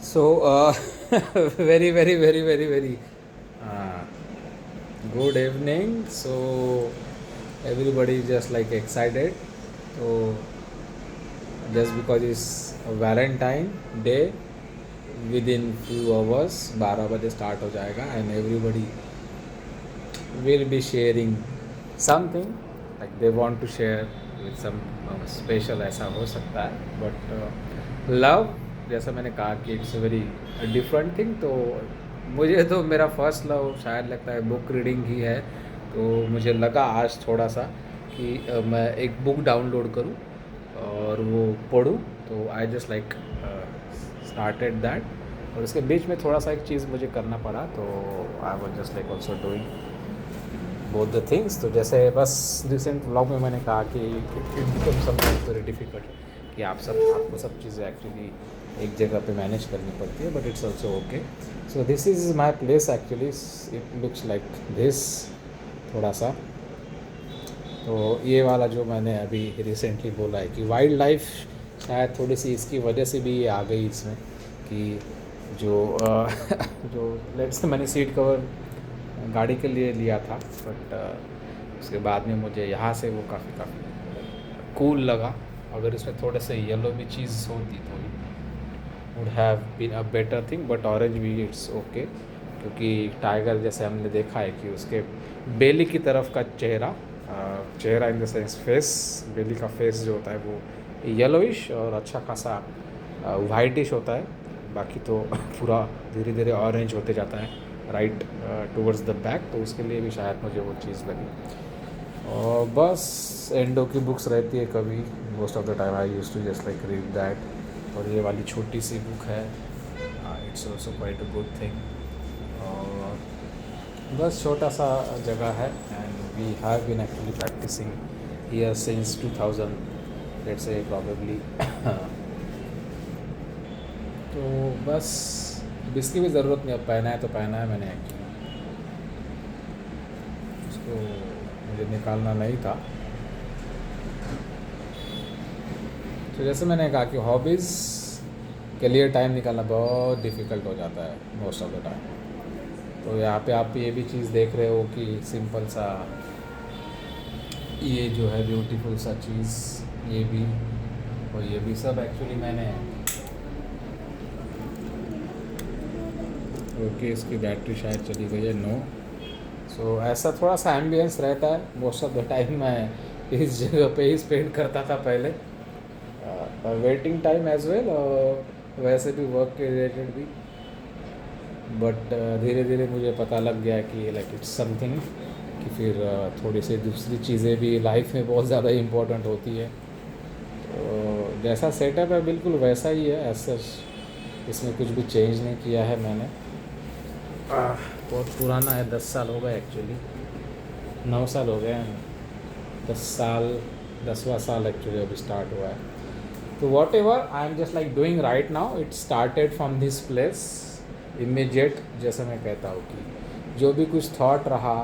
So, very, very, very, very, very uh, good evening. So, everybody is just like excited. So, just because it's a Valentine Day, within few hours 12 बजे start हो जाएगा and everybody will be sharing something like they want to share with some special ऐसा हो सकता है but love जैसा मैंने कहा कि इट्स वेरी डिफरेंट थिंग तो मुझे तो मेरा फर्स्ट लव शायद लगता है बुक रीडिंग ही है तो मुझे लगा आज थोड़ा सा कि मैं एक बुक डाउनलोड करूं और वो पढ़ूं तो आई जस्ट लाइक स्टार्टेड दैट और उसके बीच में थोड़ा सा एक चीज़ मुझे करना पड़ा तो I was just like also doing both the things तो जैसे बस रिसेंट व्लॉग में मैंने कहा कि it become something very difficult कि आपको सब चीज़ें एक्चुअली एक जगह पे मैनेज करनी पड़ती है but it's also okay so this is my place actually it looks like this थोड़ा सा तो ये वाला जो मैंने अभी रिसेंटली बोला है कि वाइल्ड लाइफ शायद थोड़ी सी इसकी वजह से भी ये आ गई इसमें कि जो जो लेट्स से मैंने सीट कवर गाड़ी के लिए लिया था बट उसके बाद में मुझे यहाँ से वो काफ़ी कूल लगा अगर इसमें थोड़े से येलो भी चीज़ होती तो would have been a better thing but orange भी इट्स ओके क्योंकि टाइगर जैसे हमने देखा है कि उसके बेली की तरफ का चेहरा इन द सेंस फेस बेली का फेस जो होता है वो येलोइश और अच्छा खासा वाइटिश होता है बाकी तो पूरा धीरे धीरे ऑरेंज होते जाता है राइट टूवर्ड्स द बैक तो उसके लिए भी शायद मुझे वो चीज़ लगी और बस एंडो की बुक्स रहती है कभी most of the time I used to just like read that और ये वाली छोटी सी बुक है it's also quite a good thing और बस छोटा सा जगह है and we have been actually practising here since 2000 let's say probably तो बस अब इसकी भी ज़रूरत नहीं अब पहना है तो पहना है मैंने एक्चुअली उसको मुझे निकालना नहीं था तो जैसे मैंने कहा कि हॉबीज़ के लिए टाइम निकालना बहुत डिफ़िकल्ट हो जाता है मोस्ट ऑफ द टाइम तो यहाँ पे आप ये भी चीज़ देख रहे हो कि सिंपल सा ये जो है ब्यूटीफुल सा चीज़ ये भी और ये भी सब एक्चुअली मैंने ओके इसकी बैटरी शायद चली गई है नो सो ऐसा थोड़ा सा एम्बियंस रहता है मोस्ट ऑफ द टाइम मैं इस जगह पे ही स्पेंड करता था पहले वेटिंग टाइम एज वेल और वैसे भी वर्क के रिलेटेड भी बट धीरे धीरे मुझे पता लग गया कि लाइक इट्स समथिंग कि फिर थोड़ी सी दूसरी चीज़ें भी लाइफ में बहुत ज़्यादा इम्पोर्टेंट होती है तो जैसा सेटअप है बिल्कुल वैसा ही है ऐसा इसमें कुछ भी चेंज नहीं किया है मैंने बहुत पुराना है 10 साल हो गए एक्चुअली 9 साल हो गए हैं 10वां साल एक्चुअली अभी स्टार्ट हुआ है तो what ever I am just like doing right now it started from this place immediate जैसे मैं कहता हूँ कि जो भी कुछ थॉट रहा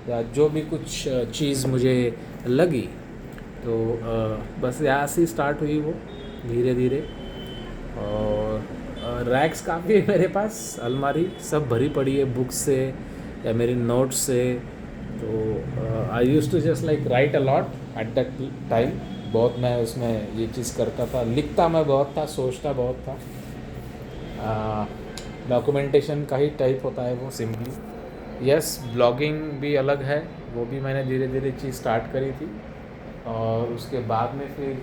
या जो भी कुछ चीज़ मुझे लगी तो बस यहाँ से स्टार्ट हुई वो धीरे धीरे और रैक्स काफ़ी है मेरे पास अलमारी सब भरी पड़ी है बुक्स से या मेरे नोट्स से तो I use to just like write a lot at that time बहुत मैं उसमें ये चीज़ करता था लिखता मैं बहुत था सोचता बहुत था डॉक्यूमेंटेशन का ही टाइप होता है वो सिंपली यस ब्लॉगिंग भी अलग है वो भी मैंने धीरे धीरे चीज़ स्टार्ट करी थी और उसके बाद में फिर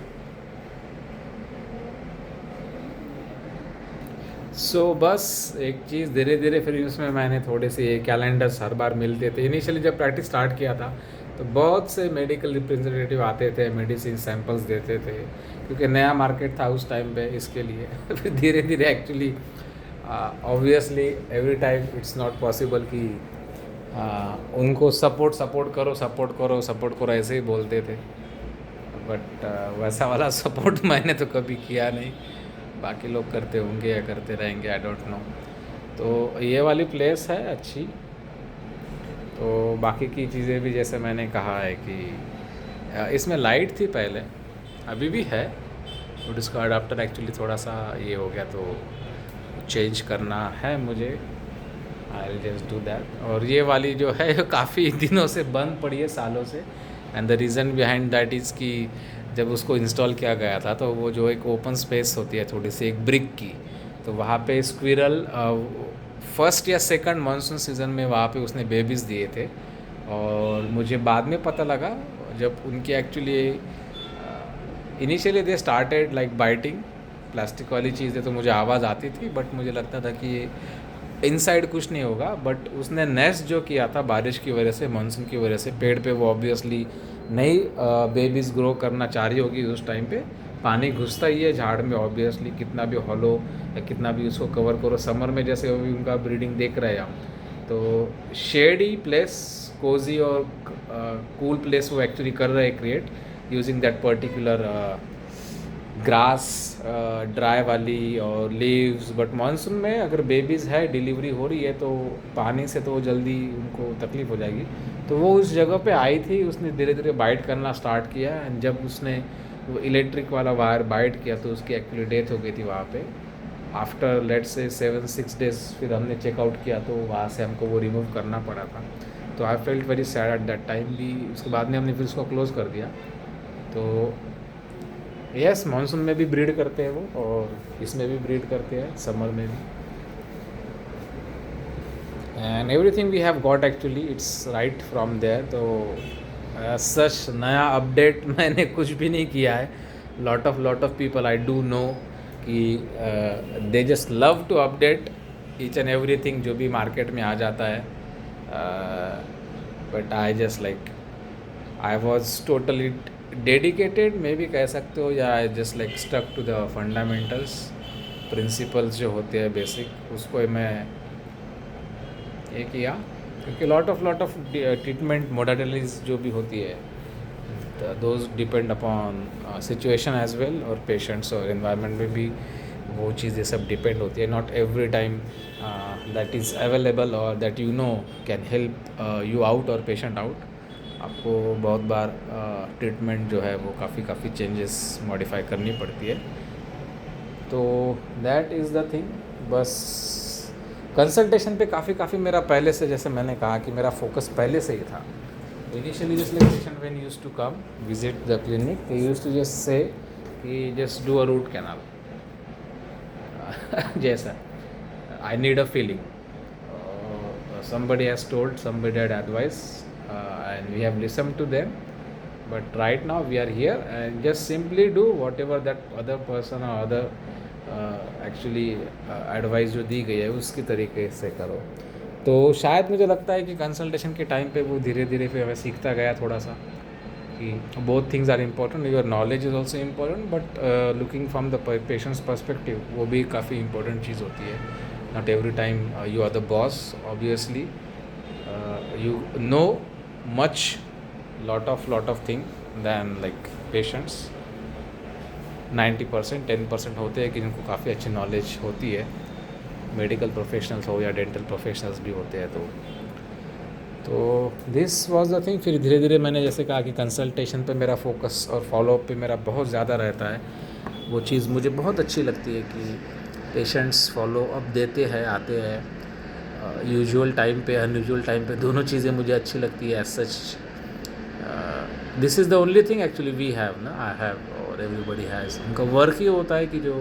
बस एक चीज़ धीरे धीरे फिर उसमें मैंने थोड़े से कैलेंडर्स हर बार मिलते थे इनिशियली जब प्रैक्टिस स्टार्ट किया था तो बहुत से मेडिकल रिप्रेजेंटेटिव आते थे मेडिसिन सैंपल्स देते थे क्योंकि नया मार्केट था उस टाइम पे इसके लिए फिर धीरे धीरे actually obviously every time it's not possible कि उनको सपोर्ट करो ऐसे ही बोलते थे बट वैसा वाला सपोर्ट मैंने तो कभी किया नहीं बाकी लोग करते होंगे या करते रहेंगे आई डोंट नो तो ये वाली प्लेस है अच्छी तो बाकी की चीज़ें भी जैसे मैंने कहा है कि इसमें लाइट थी पहले अभी भी है बट उसका अडाप्टर एक्चुअली थोड़ा सा ये हो गया तो चेंज करना है मुझे, I will just do that. और ये वाली जो है काफ़ी दिनों से बंद पड़ी है, सालों से। And the reason behind that is कि जब उसको इंस्टॉल किया गया था तो वो जो एक ओपन स्पेस होती है थोड़ी सी एक ब्रिक की, तो वहाँ पे स्क्विरल फर्स्ट या सेकंड मानसून सीज़न में वहाँ पे उसने बेबीज़ दिए थे। और मुझे बाद में पता लगा जब उनकी actually initially they started like biting plastic वाली चीज़ें, तो मुझे आवाज़ आती थी, बट मुझे लगता था कि इनसाइड कुछ नहीं होगा। बट उसने नेस्ट जो किया था बारिश की वजह से, मानसून की वजह से, पेड़ पे वो ऑब्वियसली नई बेबीज़ ग्रो करना चाह रही होगी उस टाइम पे। पानी घुसता ही है झाड़ में ऑब्वियसली, कितना भी हॉलो या कितना भी उसको कवर करो। समर में जैसे अभी उनका ब्रीडिंग देख रहे हैं हम, तो शेडी प्लेस, कोजी और कूल प्लेस वो एक्चुअली कर रहे हैं create using that particular grass dry वाली और लीव्स। बट मानसून में अगर बेबीज़ है, डिलीवरी हो रही है, तो पानी से तो जल्दी उनको तकलीफ़ हो जाएगी। तो वो उस जगह पे आई थी, उसने धीरे धीरे बाइट करना स्टार्ट किया। एंड जब उसने वो इलेक्ट्रिक वाला वायर बाइट किया तो उसकी एक्चुअली डेथ हो गई थी वहाँ पे। आफ्टर लेट से 7-6 डेज फिर हमने चेकआउट किया तो वहाँ से हमको वो रिमूव करना पड़ा था। तो I felt very sad at that time भी। उसके बाद में हमने फिर उसको क्लोज़ कर दिया। तो यस, मानसून में भी ब्रीड करते हैं वो, और इसमें भी ब्रीड करते हैं, समर में भी। And everything we have got actually it's right from there. तो सच नया अपडेट मैंने कुछ भी नहीं किया है। Lot of people I do know कि they just love to update each and everything जो भी मार्केट में आ जाता है। But I just like I was totally dedicated में भी कह सकते हो, या I just like stuck to the fundamentals, principles जो होते हैं बेसिक, उसको मैं ये किया। क्योंकि लॉट ऑफ ट्रीटमेंट मोडालिटीज़ जो भी होती है those depend upon situation as well, और पेशेंट्स और एनवायरनमेंट में भी वो चीज़ें सब डिपेंड होती है। Not every time that is available और that you know can help you out और पेशेंट आउट। आपको बहुत बार ट्रीटमेंट जो है वो काफ़ी चेंजेस मॉडिफाई करनी पड़ती है। तो दैट इज़ द थिंग। बस कंसल्टेशन पे काफ़ी मेरा पहले से, जैसे मैंने कहा कि मेरा फोकस पहले से ही था। Initially just like patient when used to come visit the clinic, they used to just say कि just do a root canal जैसा I need a feeling, somebody has told, somebody had advised, and we have listened to them. But right now we are here and just simply do whatever that other person or other actually advice जो दी गई है उसकी तरीके से करो। तो शायद मुझे लगता है कि कंसल्टेशन के टाइम पे वो धीरे धीरे फिर हमें सीखता गया थोड़ा सा कि both things are important, your knowledge is also important, but looking from the patient's perspective वो भी काफ़ी इंपॉर्टेंट चीज़ होती है। Not every time you are the boss, obviously. You know much lot of thing than like patients. 90% 10% होते हैं कि जिनको काफ़ी अच्छी नॉलेज होती है, मेडिकल प्रोफेशनल्स हो या डेंटल प्रोफेशनल्स भी होते हैं। तो दिस वाज द थिंग। फिर धीरे धीरे मैंने जैसे कहा कि कंसल्टेशन पे मेरा फोकस और फॉलोअप पे मेरा बहुत ज़्यादा रहता है। वो चीज़ मुझे बहुत अच्छी लगती है कि पेशेंट्स फॉलो अप देते हैं, आते हैं यूजुअल टाइम पे, अनयूजुअल टाइम पे, दोनों चीज़ें मुझे अच्छी लगती है। As such this is the only thing actually we have ना, आई हैव और एवरीबडी हैज़। उनका वर्क ही होता है कि जो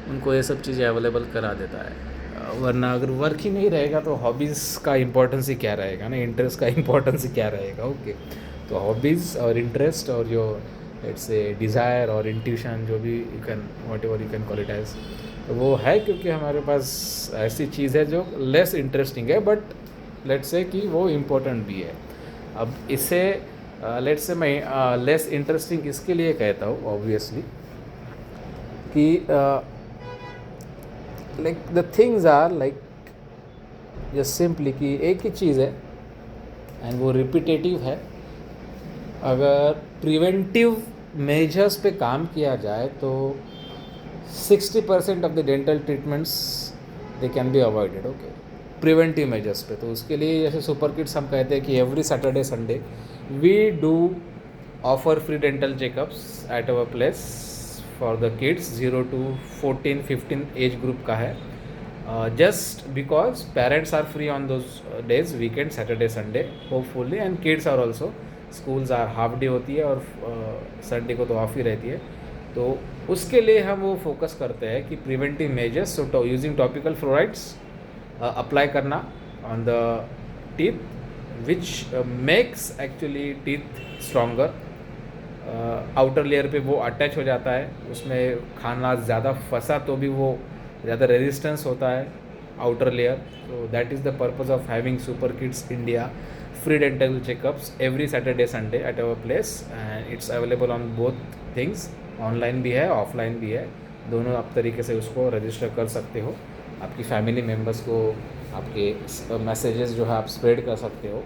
उनको ये सब चीज़ें अवेलेबल करा देता है। वरना अगर वर्क ही नहीं रहेगा तो हॉबीज़ का इम्पोर्टेंस ही क्या रहेगा ना, इंटरेस्ट का इम्पोर्टेंस ही क्या रहेगा। ओके, तो हॉबीज़ और इंटरेस्ट और जो इट्स ए डिज़ायर और इंट्यूशन, जो भी you can whatever you can call it as, वो है। क्योंकि हमारे पास ऐसी चीज़ है जो लेस इंटरेस्टिंग है, बट लेट्स से कि वो इम्पोर्टेंट भी है। अब इसे लेट्स से मैं लेस इंटरेस्टिंग इसके लिए कहता हूँ ऑब्वियसली कि like the things are like just simply कि एक ही चीज़ है एंड वो रिपीटेटिव है। अगर प्रिवेंटिव मेजर्स पे काम किया जाए तो 60% of the dental treatments they can be avoided. Okay, preventive measures पे। तो उसके लिए जैसे सुपर किड्स हम कहते हैं कि every Saturday Sunday we do offer free dental checkups at our place for the kids 0 to 14-15 age group का है। just because parents are free on those days, weekend, Saturday, Sunday, hopefully, and kids are also. Schools are half day होती है और Sunday को तो of ही रहती है. तो उसके लिए हम वो फोकस करते हैं कि preventive measures, so using topical fluorides apply करना on the teeth which makes actually teeth stronger. Outer layer पे वो अटैच हो जाता है, उसमें खाना ज़्यादा फंसा तो भी वो ज़्यादा रेजिस्टेंस होता है आउटर लेयर. तो that is the purpose of having super kids India free dental checkups every Saturday Sunday at our place, and it's available on both things, online भी है ऑफलाइन भी है, दोनों आप तरीके से उसको रजिस्टर कर सकते हो. आपकी फैमिली मेम्बर्स को आपके मैसेजेस जो है आप स्प्रेड कर सकते हो.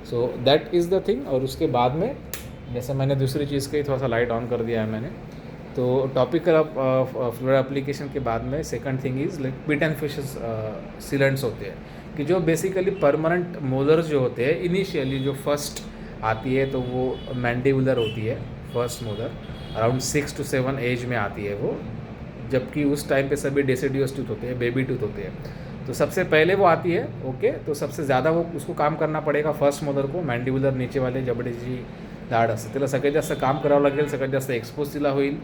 So that is the thing. और उसके बाद में जैसे मैंने दूसरी चीज़ की थोड़ा सा लाइट ऑन कर दिया है मैंने, तो टॉपिकल फ्लोरा एप्लीकेशन के बाद में second thing is like pit and fissures sealants होते हैं, कि जो बेसिकली परमानेंट मोलर्स जो होते हैं, इनिशियली जो फर्स्ट आती है तो वो मैंडिबुलर होती है. First molar around 6 to 7 age में आती है वो, जबकि उस टाइम पे सभी डेसिडियस टूथ होते हैं, बेबी टूथ होते हैं. तो सबसे पहले वो आती है. ओके, तो सबसे ज़्यादा वो उसको काम करना पड़ेगा फर्स्ट मोलर को, मैंडिबुलर नीचे वाले जबडेची दाढ असते त्याला सगळ्यात जास्त काम करावं लागेल, सगळ्यात जास्त एक्सपोज तिला होईल,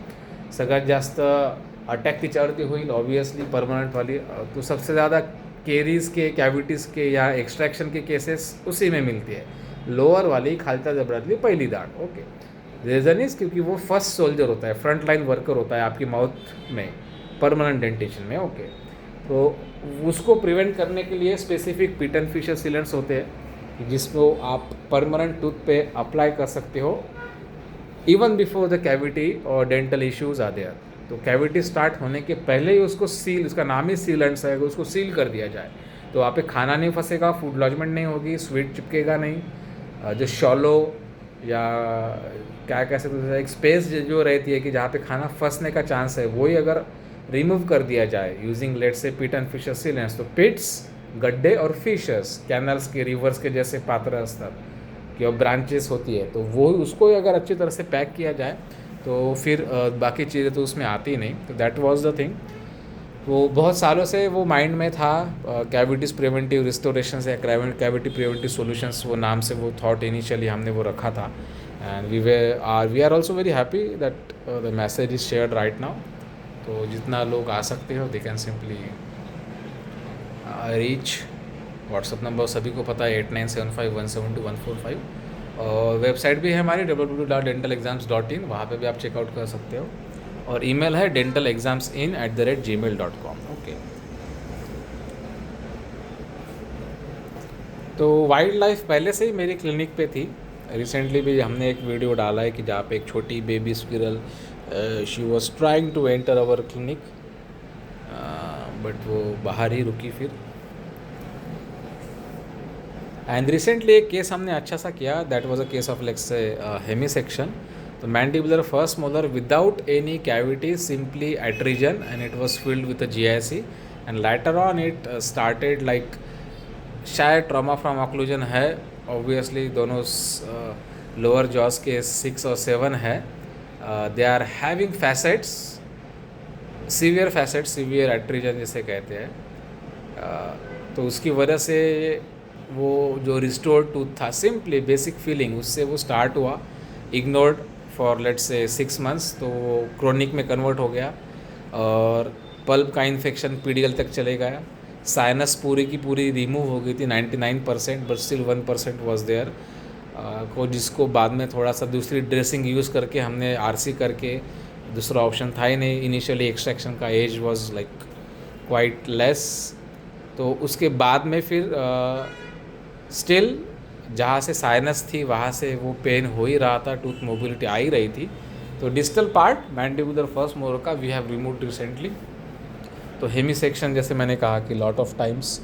सगळ्यात जास्त अटॅक तिच्यावरती होईल ऑब्वियसली परमानेंटवाली. तो सबसे ज़्यादा केरीज के, कैविटीज़ के या एक्सट्रैक्शन के केसेस उसी में मिलती है, लोअर वाली खालच्या जबडातली पहिली दाढ़. ओके, रीज़न इज़ क्योंकि वो फर्स्ट सोल्जर होता है, फ्रंट लाइन वर्कर होता है आपकी माउथ में परमानेंट डेंटेशन में. ओके, तो उसको प्रिवेंट करने के लिए specific pit and fissure sealants होते हैं जिसको आप परमानेंट टूथ पे अप्लाई कर सकते हो इवन बिफोर द कैविटी और डेंटल इश्यूज आर देयर. तो कैविटी स्टार्ट होने के पहले ही उसको सील, उसका नाम ही सीलेंट्स है, उसको सील कर दिया जाए तो वहाँ पे खाना नहीं फंसेगा, फूड लॉजमेंट नहीं होगी, स्वीट चिपकेगा नहीं. जो शॉलो या क्या कह सकते हैं, एक स्पेस जो रहती है कि जहाँ पे खाना फंसने का चांस है, वही अगर रिमूव कर दिया जाए यूजिंग लेट से पिट एंड फिशर सीलेंट्स, तो पिट्स, गड्ढे और फिशर्स, कैनल्स के, रिवर्स के जैसे पात्र अस्तर की और ब्रांचेस होती है, तो वो उसको अगर अच्छी तरह से पैक किया जाए तो फिर बाकी चीज़ें तो उसमें आती नहीं. तो दैट वाज द थिंग. वो बहुत सालों से वो माइंड में था, कैविटीज़ प्रिवेंटिव रिस्टोरेशंस या कैविटी प्रिवेंटिव सॉल्यूशंस, वो नाम से वो थॉट इनिशियली हमने वो रखा था. And we are also very happy that the message is shared right now. तो जितना लोग आ सकते हो they can simply reach. WhatsApp number सभी को पता है 8975172145. और वेबसाइट भी है हमारी www.dentalexams.in, वहाँ पे भी आप चेकआउट कर सकते हो. और ईमेल है dentalexamsin@gmail.com. ओके, तो वाइल्ड लाइफ पहले से ही मेरी क्लिनिक पे थी. रिसेंटली भी हमने एक वीडियो डाला है कि जहाँ पे एक छोटी baby squirrel she was trying to enter our clinic, but वो बाहर ही रुकी फिर. एंड रिसेंटली एक केस हमने अच्छा सा किया, that was a case of let's say hemi section. तो mandibular first molar without any cavity, simply attrition, and it was filled with a GIC. And later on it started like, शायद trauma from occlusion है obviously. दोनों lower jaws के 6 और 7 है. They are having facets, severe facets, severe attrition जिसे कहते हैं. तो उसकी वजह से वो जो रिस्टोर्ड टूथ था, सिंपली बेसिक फीलिंग, उससे वो स्टार्ट हुआ, ignored for let's say 6 months, तो वो क्रोनिक में कन्वर्ट हो गया और पल्प का इन्फेक्शन PDL तक चले गया. साइनस पूरी की पूरी रिमूव हो गई थी 99%, बट स्टिल 1% वॉज देयर, को जिसको बाद में थोड़ा सा दूसरी ड्रेसिंग यूज़ करके हमने RC करके, दूसरा ऑप्शन था ही नहीं. इनिशियली एक्सट्रैक्शन का age was like quite less. तो उसके बाद में फिर स्टिल जहाँ से साइनस थी वहाँ से वो पेन हो ही रहा था, टूथ मोबिलिटी आ ही रही थी. तो distal part mandibular first molar का वी हैव रिमूव्ड रिसेंटली. तो हेमी सेक्शन जैसे मैंने कहा कि लॉट ऑफ टाइम्स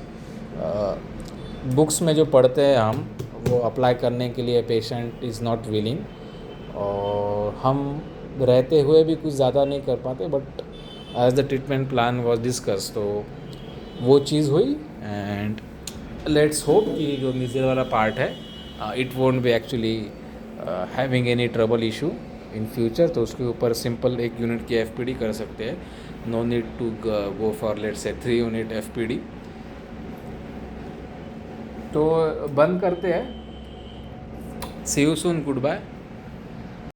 बुक्स में जो पढ़ते हैं हम, वो अप्लाई करने के लिए पेशेंट इज़ नॉट विलिंग, और हम रहते हुए भी कुछ ज़्यादा नहीं कर पाते. But as the treatment plan was discuss, तो वो चीज़ हुई. एंड लेट्स होप कि जो मिजर वाला पार्ट है it won't be actually having any trouble issue in future. तो उसके ऊपर सिंपल एक यूनिट की FPD कर सकते हैं. no need to go for let's say 3 unit FPD. तो बंद करते हैं. सी यू सून, गुड बाय.